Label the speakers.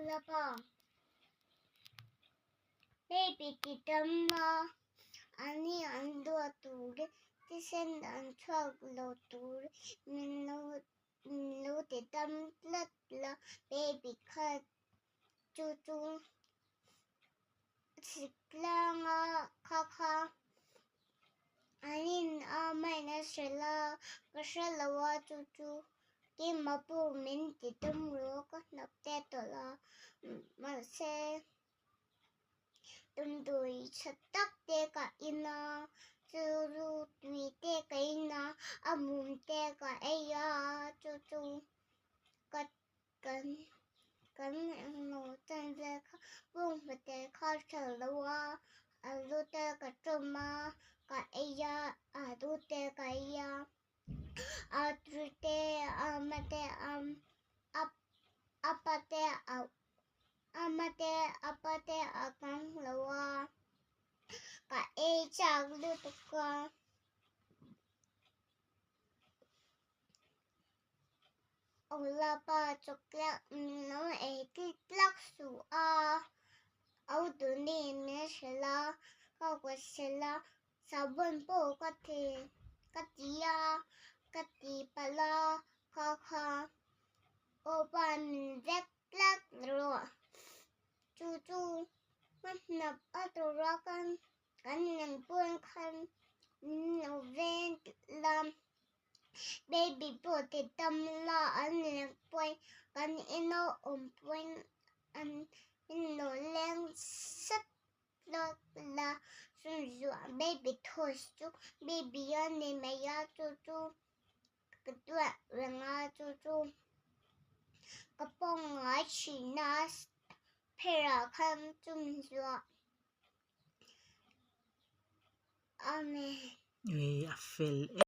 Speaker 1: Olapa baby kitama ani ando ature tisen dan chaglo tur minlo te tam la baby kha chu chu siklanga kha anin amai shela kashela wa chu chu ki mapu min ti tum ro ka nap te to la ma se tum dui chatak te ka ina chu ru tui te ka ina amum te ka aya chu chu kat kan no tan ve ka bung te ka shela wa alu te ka chuma ka aya adu te ka aya atrute amate apate akang lawa ka e chang lu ka olapa chokla no e tiklak su au tu ni me shela ka kwa shela sabon po ka te katia kati pala kha opan vek lak ro chu chu mắt nập aturakan kanang puan kan no ven lam baby po te tam la an puan kan ino puan an ino leng sat la sun zu baby thos chu baby an ne me ya chu chu kedua ranga chu chu kapong ai chinas pera kan chum zu amen.
Speaker 2: Afel